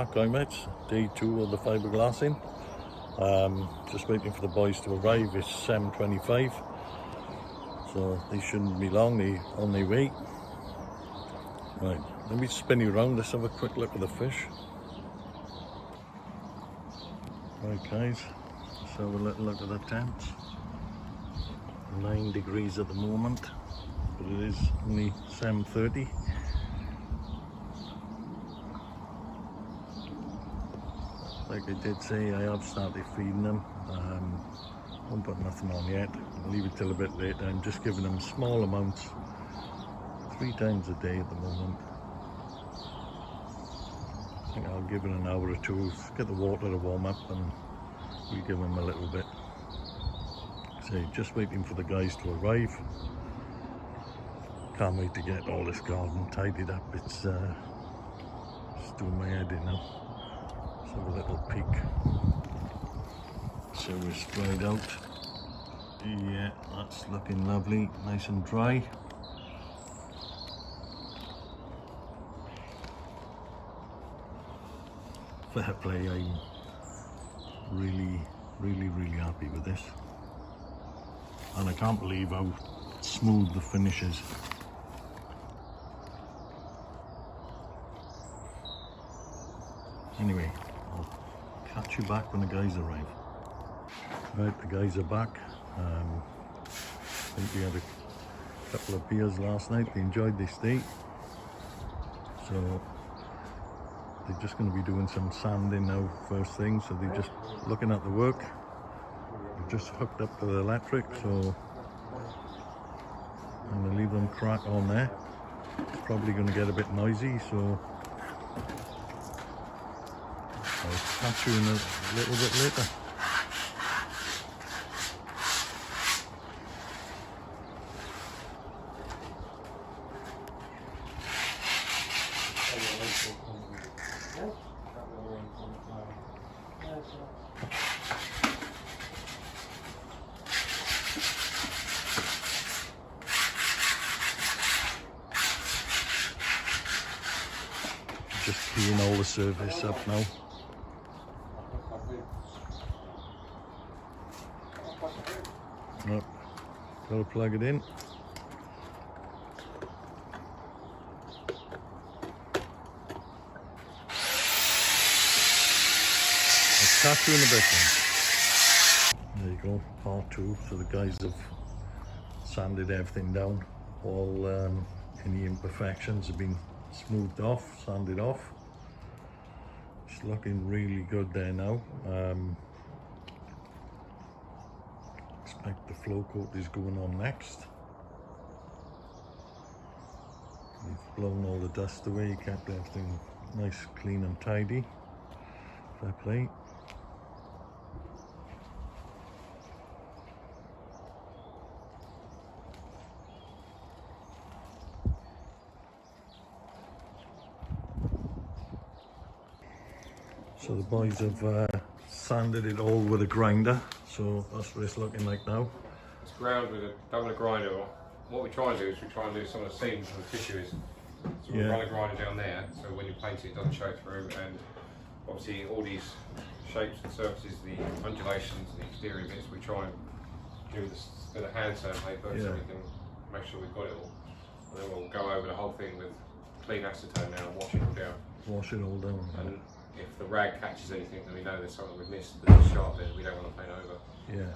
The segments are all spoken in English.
back, guy mates. Day 2 of the fiberglassing. Just waiting for the boys to arrive. It's 7:25, so they shouldn't be long. They on their way. Right, let me spin you around. Let's have a quick look at the fish. Right, guys, let's have a little look at the temps. 9 degrees at the moment, but it is only 7:30. Like I did say, I have started feeding them. Won't put nothing on yet. I'll leave it till a bit later. I'm just giving them small amounts, 3 times a day at the moment. I think I'll give it an hour or two, get the water to warm up, and we'll give them a little bit. So just waiting for the guys to arrive. Can't wait to get all this garden tidied up. It's doing my head in now. Let's have a little peek. So we're sprayed out. Yeah, that's looking lovely, nice and dry. Fair play, I'm really happy with this. And I can't believe how smooth the finish is. Anyway, I'll catch you back when the guys arrive. Right, the guys are back. I think we had a couple of beers last night. They enjoyed this day. So they're just going to be doing some sanding now first thing. So they're just looking at the work. They've just hooked up to the electric, so I'm going to leave them crack on there. It's probably going to get a bit noisy, so I'll catch you in a little bit later. Just keying all the surface up now. Nope. Gotta plug it in. I'll catch you in a bit then. There you go, part 2. So the guys have sanded everything down. All any imperfections have been smoothed off, sanded off. It's looking really good there now. Expect the flow coat is going on next. We've blown all the dust away, kept everything nice, clean and tidy. Fair play. So the boys have sanded it all with a grinder, so that's what it's looking like now. It's ground with a double grinder. What we try and do is we try and do some of the seams where the tissue is. So we run a grinder down there, so when you paint it doesn't show through, and obviously all these shapes and surfaces, the undulations and the exterior bits, we try and do this with a hand sandpaper so we can make sure we've got it all. And then we'll go over the whole thing with clean acetone now and wash it all down. Wash it all down. And if the rag catches anything, then we know there's something we've missed, there's a sharp bit we don't want to paint over. Yeah.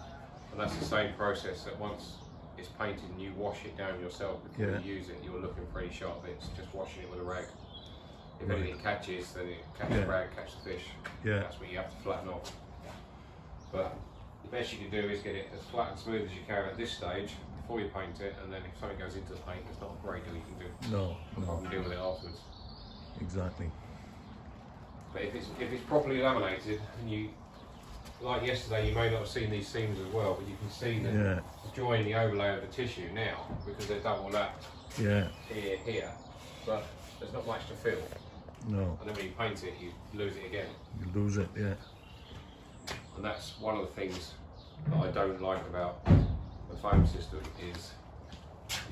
And that's the same process, that once it's painted and you wash it down yourself before you use it, you're looking for any sharp bits, just washing it with a rag. If anything catches, then it catches the rag, catch the fish. Yeah. That's what you have to flatten off. But the best you can do is get it as flat and smooth as you can at this stage before you paint it, and then if something goes into the paint, there's not a great deal you can do. No. Probably deal with it afterwards. Exactly. But if it's properly laminated, and you, like yesterday, you may not have seen these seams as well, but you can see that join the overlay of the tissue now, because they're double lapped here, but there's not much to fill. No. And then when you paint it, you lose it again. You lose it, yeah. And that's one of the things that I don't like about the foam system, is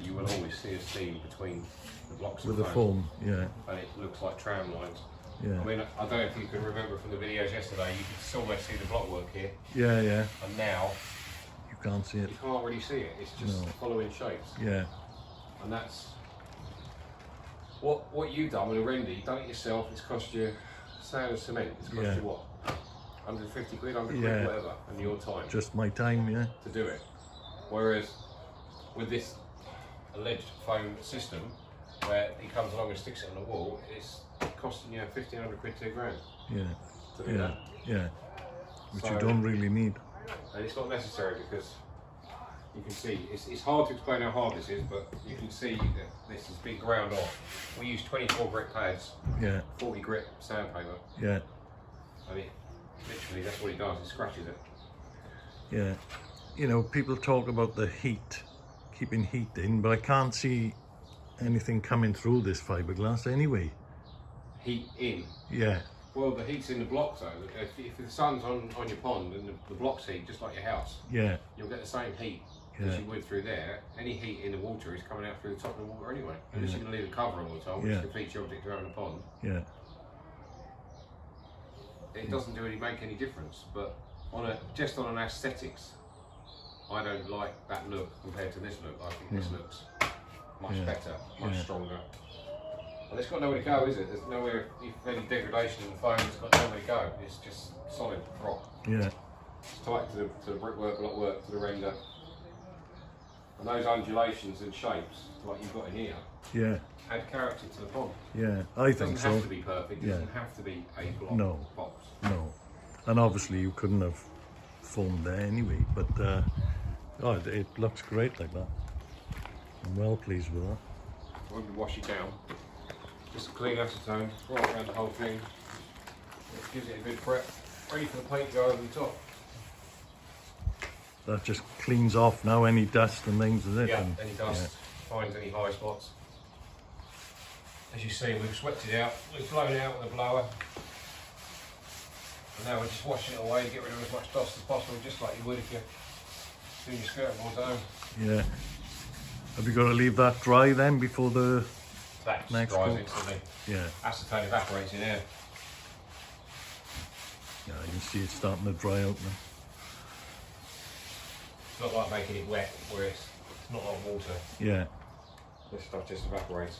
you will always see a seam between the blocks with of the foam, yeah. and it looks like tram lines. Yeah. I mean, I don't know if you can remember from the videos yesterday, you could still almost see the block work here. Yeah, yeah. And now, you can't see it. You can't really see it. It's just following shapes. Yeah. And that's what you've done with a render. You've done it yourself. It's cost you sand and cement. It's cost you what? 150 quid, 100 quid, whatever, and your time. Just my time, yeah. To do it. Whereas with this alleged foam system, where he comes along and sticks it on the wall, it's costing you 1,500 quid, 2 grand. Yeah. To do that. Yeah. Which you don't really need. And it's not necessary because you can see, it's hard to explain how hard this is, but you can see that this has been ground off. We use 24 grit pads, 40 grit sandpaper. Yeah. And it, literally, that's what he does, he scratches it. Yeah. You know, people talk about the heat, keeping heat in, but I can't see anything coming through this fiberglass anyway. Heat in? Yeah. Well, the heat's in the block though. If the sun's on your pond and the block's heat, just like your house, you'll get the same heat as you would through there. Any heat in the water is coming out through the top of the water anyway. Unless you're going to leave the cover on all the time, which defeats the object of having a pond. Yeah. It doesn't make any difference, but just on an aesthetics, I don't like that look compared to this look. I think this looks much better, much stronger. And it's got nowhere to go, is it? There's nowhere, if any degradation in the foam, it's got nowhere to go. It's just solid rock. Yeah. It's tight to the brickwork, block work, to the render. And those undulations and shapes, like you've got in here, add character to the pond. Yeah, I think so. It doesn't have to be perfect, it doesn't have to be a block box. No. And obviously you couldn't have formed there anyway, but it looks great like that. I'm well pleased with that. When we wash it down, just a clean acetone right around the whole thing. It gives it a good prep, ready for the paint to go over the top. That just cleans off now any dust and things, is it? Yeah, any dust, finds any high spots. As you see, we've swept it out, we've blown it out with a blower. And now we're just washing it away, get rid of as much dust as possible, just like you would if you're doing your skirt boards at home. Yeah. Have you got to leave that dry then before the that next dries coat? instantly. Yeah. Acetone evaporates in air. Yeah, you can see it starting to dry out now. It's not like making it wet, where it's not like water. Yeah. This stuff just evaporates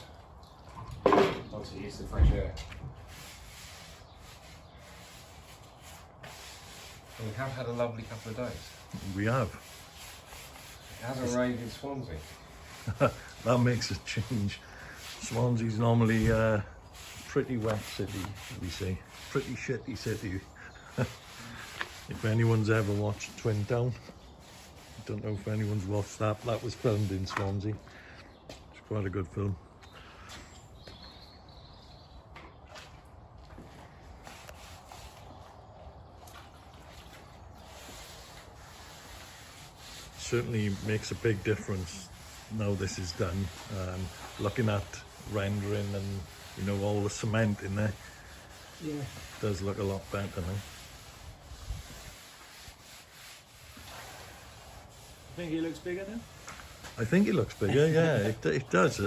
once it hits the fresh air. And we have had a lovely couple of days. We have. It hasn't rained in Swansea. That makes a change. Swansea's normally a pretty wet city, we say. Pretty shitty city. If anyone's ever watched Twin Town, I don't know if anyone's watched that. That was filmed in Swansea. It's quite a good film. Certainly makes a big difference now this is done. Looking at rendering and all the cement in there, it does look a lot better now. I think he looks bigger now? I think it looks bigger, yeah, it does.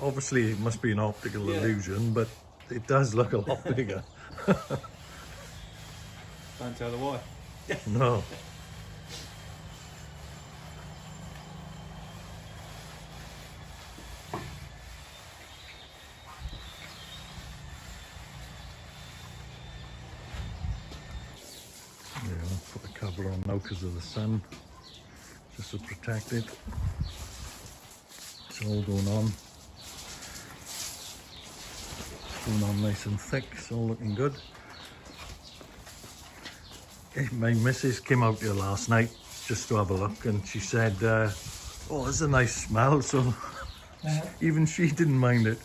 Obviously it must be an optical illusion, but it does look a lot bigger. Don't tell the wife. No. Yeah, I'll put the cover on now because of the sun, just to protect it. It's all going on. It's going on nice and thick, it's all looking good. My missus came out here last night just to have a look, and she said, oh, there's a nice smell, so even she didn't mind it.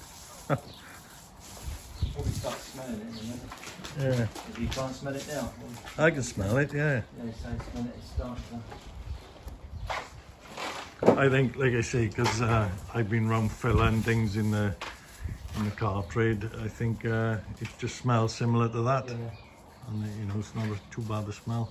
Probably start smelling it in a minute. Yeah. If you can't smell it now. I can smell it, yeah. Yeah, so smell it, it's starting I think, like I say, because I've been round filling things in the car trade, I think it just smells similar to that. Yeah. And it's not too bad a smell.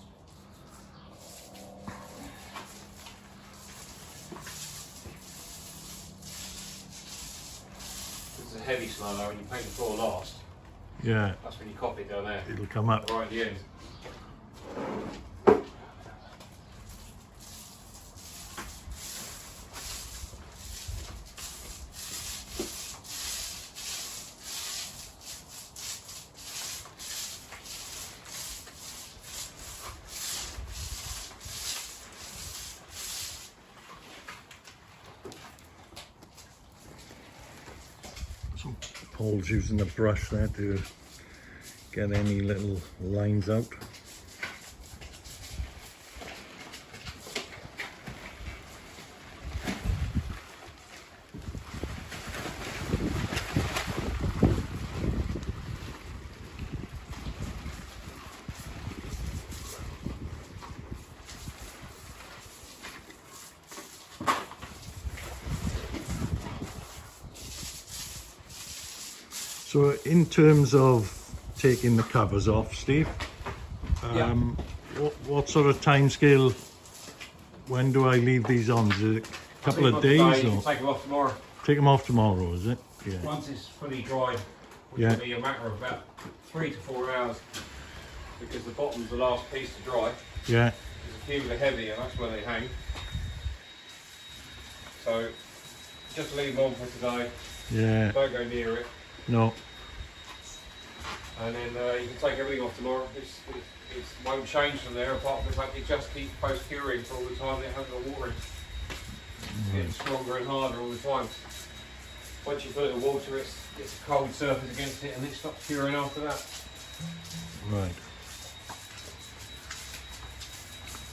It's a heavy smell though when you paint the floor last. Yeah, That's when you copy it down there, it'll come up. right at the end. So Paul's using a brush there to get any little lines out. So in terms of taking the covers off, Steve, Yeah. what sort of time scale, when do I leave these on? Is it a couple of days You or can take them off tomorrow. take them off tomorrow, is it? Yeah. Once it's fully dried, which Yeah. will be a matter of about 3 to 4 hours, because the bottom's the last piece to dry. Yeah, There's a few that are heavy and that's where they hang. So just leave them on for today, yeah, don't go near it, no, and then you can take everything off tomorrow. It won't change from there, apart from the fact it just keeps post curing for all the time it has the water in. It's getting stronger and harder all the time. Once you put it in water, it's a cold surface against it and it stops curing after that. right.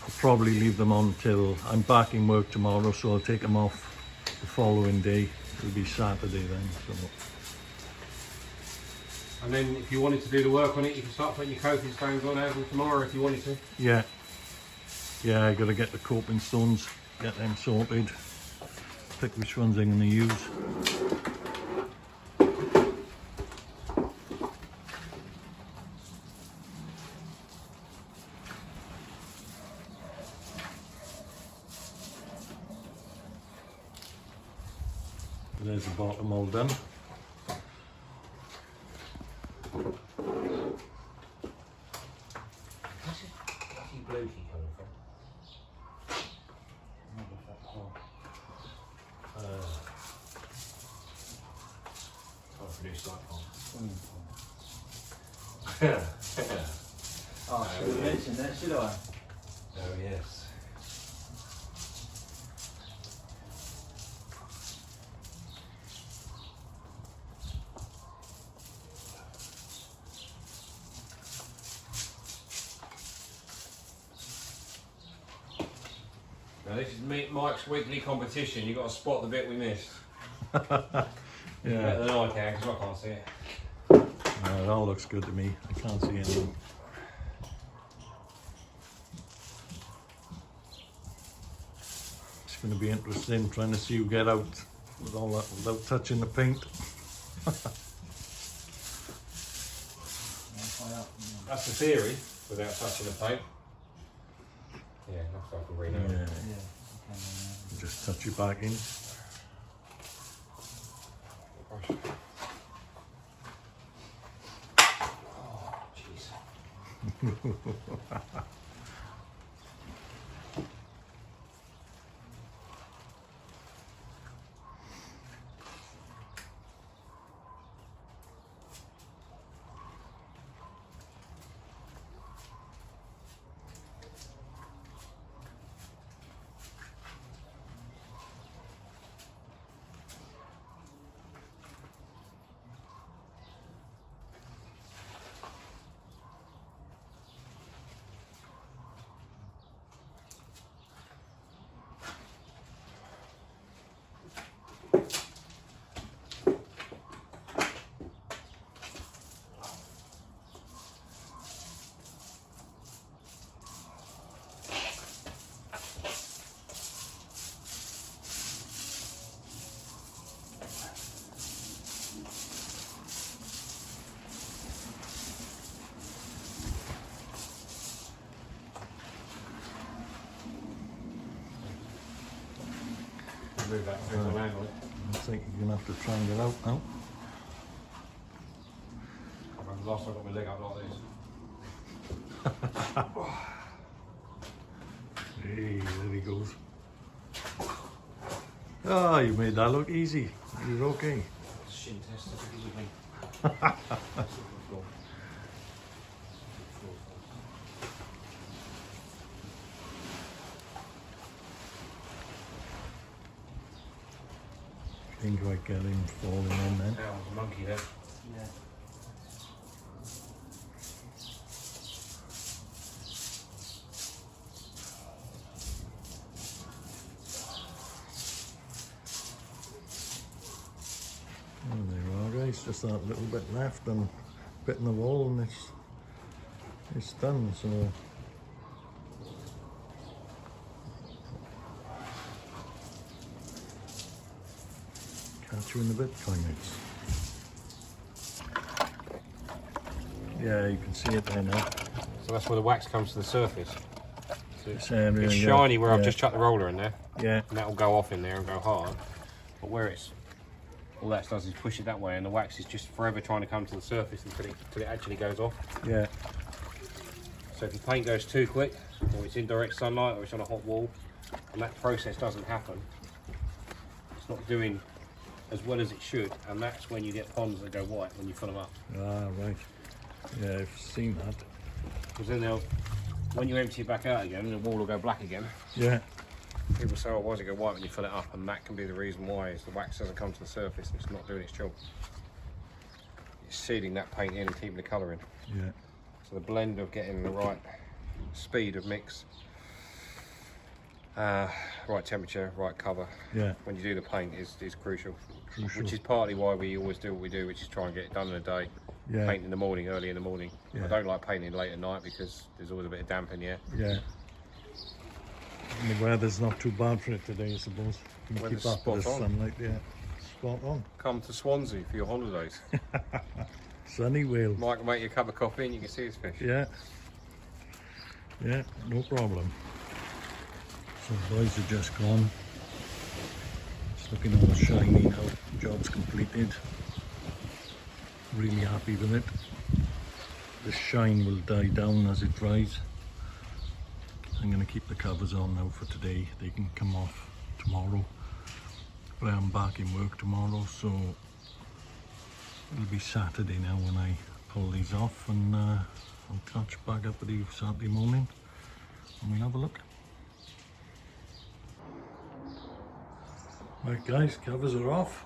I'll probably leave them on till I'm back in work tomorrow, so I'll take them off the following day. It'll be Saturday then, so. And then if you wanted to do the work on it, you can start putting your coping stones on as of tomorrow if you wanted to. Yeah, yeah, I gotta get the coping stones, get them sorted, pick which ones I'm gonna use. There's the bottom all done. Where's the blue key coming from? I'll produce light bulb. Oh, I should have mentioned that, should I? Oh yes. Now this is Mike's weekly competition. You've got to spot the bit we missed. Better Yeah, than I can, because I can't see it. it all looks good to me. I can't see anything. It's going to be interesting trying to see you get out with all that without touching the paint. That's the theory, without touching the paint. Yeah, looks like a read out. Yeah, Yeah. Okay, just touch it back in. Oh, jeez. Move that through the angle. I think you're going to have to try and get out now. I've Last time I got my leg up like this. Hey, there he goes. Oh, you made that look easy. You're okay. Shin test, I think it was me. Think I get him falling in then. That was a monkey there. Yeah. Oh, there you are, guys. Just that little bit left and bit in the wall, and it's done. So catch you in a bit, Coinex. Yeah, you can see it there now. So that's where the wax comes to the surface. So This area, it's yeah, shiny where I've yeah. just chucked the roller in there, Yeah, and that will go off in there and go hard. But where it's all that does is push it that way, and the wax is just forever trying to come to the surface until it actually goes off. yeah, So if your paint goes too quick, or it's in direct sunlight, or it's on a hot wall, and that process doesn't happen, it's not doing as well as it should, and that's when you get ponds that go white when you fill them up. ah, right. Yeah, I've seen that. Because then when you empty it back out again, the wall will go black again. Yeah, People say, oh, why does it go white when you fill it up? And that can be the reason why, is the wax doesn't come to the surface and it's not doing its job. It's sealing that paint in and keeping the colour in. yeah, So the blend of getting the right speed of mix, right temperature, right cover, yeah, when you do the paint is crucial. Crucial. Which is partly why we always do what we do, which is try and get it done in a day. yeah, Paint in the morning, early in the morning. Yeah. I don't like painting late at night because there's always a bit of damp in the air. yeah. And the weather's not too bad for it today, I suppose. You can Weather's keep up with the spot on. sunlight, yeah. Spot on. Come to Swansea for your holidays. Sunny Wales. Mike will make you a cup of coffee and you can see his fish. Yeah. Yeah, no problem. So the boys are just gone. It's looking all shiny now. Job's completed. Really happy with it. The shine will die down as it dries. I'm going to keep the covers on now for today. They can come off tomorrow. But I'm back in work tomorrow, so it'll be Saturday now when I pull these off, and I'll catch back up with you Saturday morning and we'll have a look. Right guys, covers are off.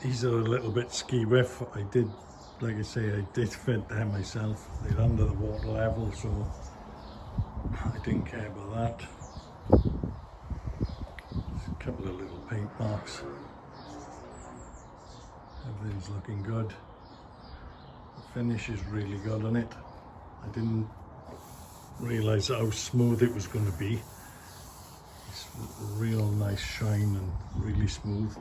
These are a little bit ski whiff. I did, like I say, I did fit them myself. They're under the water level, so I didn't care about that. Just a couple of little paint marks. Everything's looking good. The finish is really good on it. I didn't realise how smooth it was going to be. It's a real nice shine and really smooth.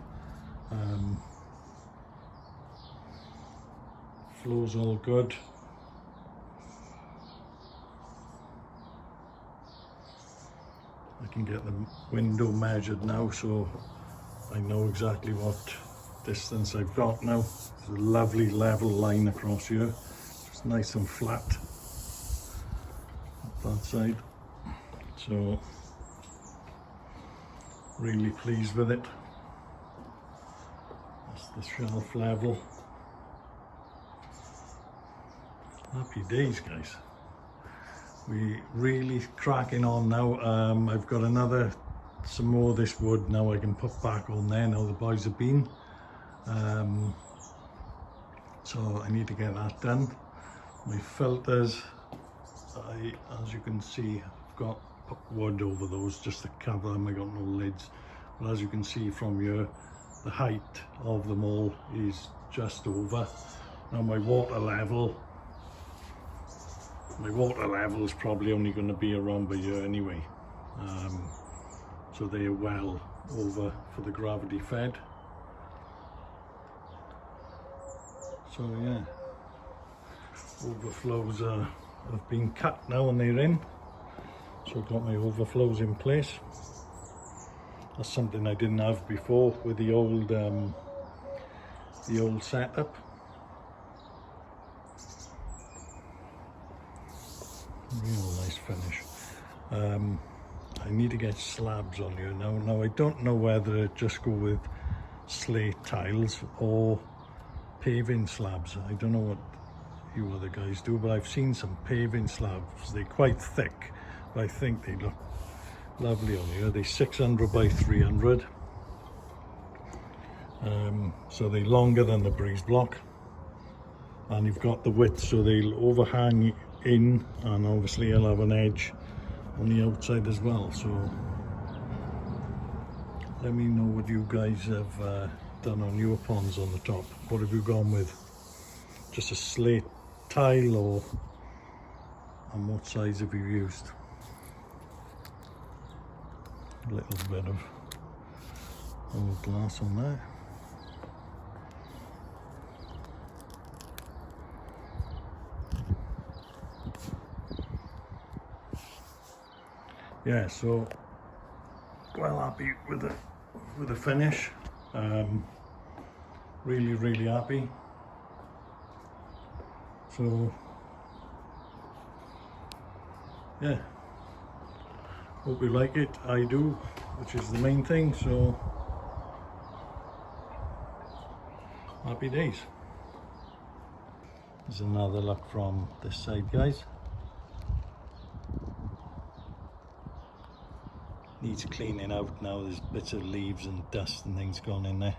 Flow's all good. I can get the window measured now, so I know exactly what distance I've got now. There's a lovely level line across here. It's nice and flat up that side. So really pleased with it. That's the shelf level. Happy days, guys. We really cracking on now. I've got some more of this wood now I can put back on there now the boys have been. So I need to get that done. My filters, as you can see, I've got put wood over those just to cover them. I got no lids, but as you can see from here, the height of them all is just over. Now my water level is probably only going to be around by here anyway, so they are well over for the gravity fed. So yeah, overflows have been cut now and they're in, so I've got my overflows in place. That's something I didn't have before with the old setup. Real nice finish. I need to get slabs on here now. Now I don't know whether to just go with slate tiles or paving slabs. I don't know what you other guys do, but I've seen some paving slabs. They're quite thick, but I think they look lovely on here. They're 600 by 300. So they're longer than the breeze block, and you've got the width, so they'll overhang in, and obviously you'll have an edge on the outside as well. So let me know what you guys have done on your ponds on the top. What have you gone with? Just a slate tile, or and what size have you used? A little bit of old glass on there. Yeah, so well happy with the finish. Really happy. So yeah, hope you like it. I do, which is the main thing. So happy days. There's another look from this side, guys. Needs cleaning out now. There's bits of leaves and dust and things gone in there.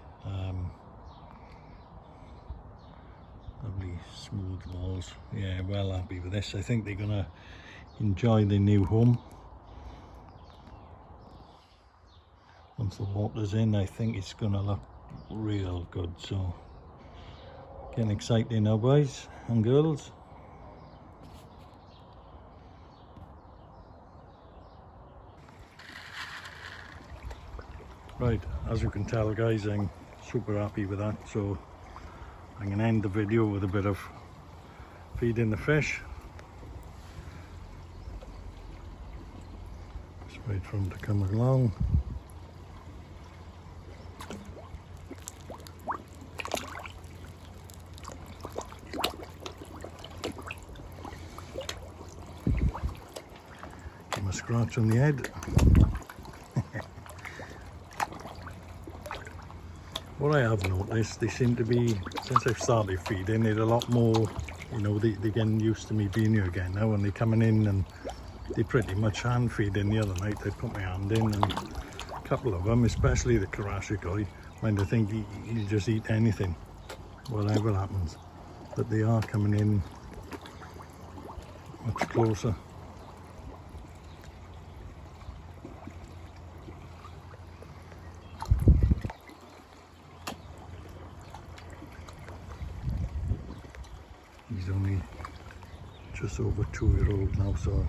Lovely smooth walls. Yeah, well happy with this. I think they're gonna enjoy their new home once the water's in. I think it's gonna look real good. So getting excited now, boys and girls. Right, as you can tell, guys, I'm super happy with that. So I'm going to end the video with a bit of feeding the fish. Just wait for them to come along. Give them a scratch on the head. What I have noticed, they seem to be, since I've started feeding, they're a lot more, you know, they're getting used to me being here again now, and they're coming in and they pretty much hand feeding. The other night I put my hand in, and a couple of them, especially the Karashikoi, when they think he'll just eat anything, whatever happens, but they are coming in much closer. He's only just over 2-year-old now, so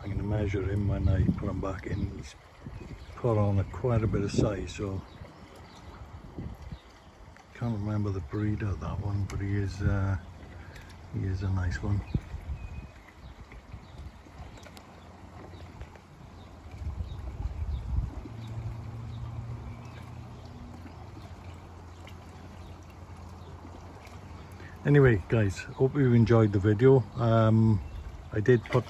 I'm going to measure him when I put him back in. He's put on quite a bit of size, so can't remember the breed of that one, but he is a nice one. Anyway, guys, hope you enjoyed the video. I did put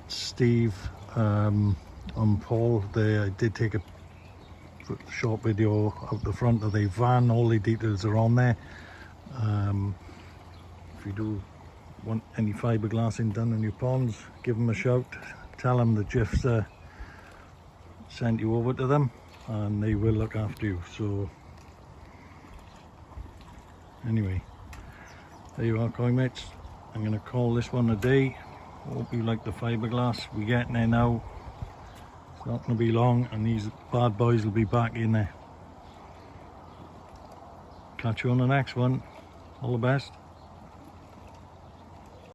Steve on Paul there. I did take a short video out the front of the van. All the details are on there. If you do want any fiberglassing done in your ponds, give them a shout. Tell them the GIFs sent you over to them, and they will look after you. So anyway, there you are, koi mates. I'm going to call this one a day. Hope you like the fiberglass. We're getting there now. It's not going to be long, and these bad boys will be back in there. Catch you on the next one. All the best.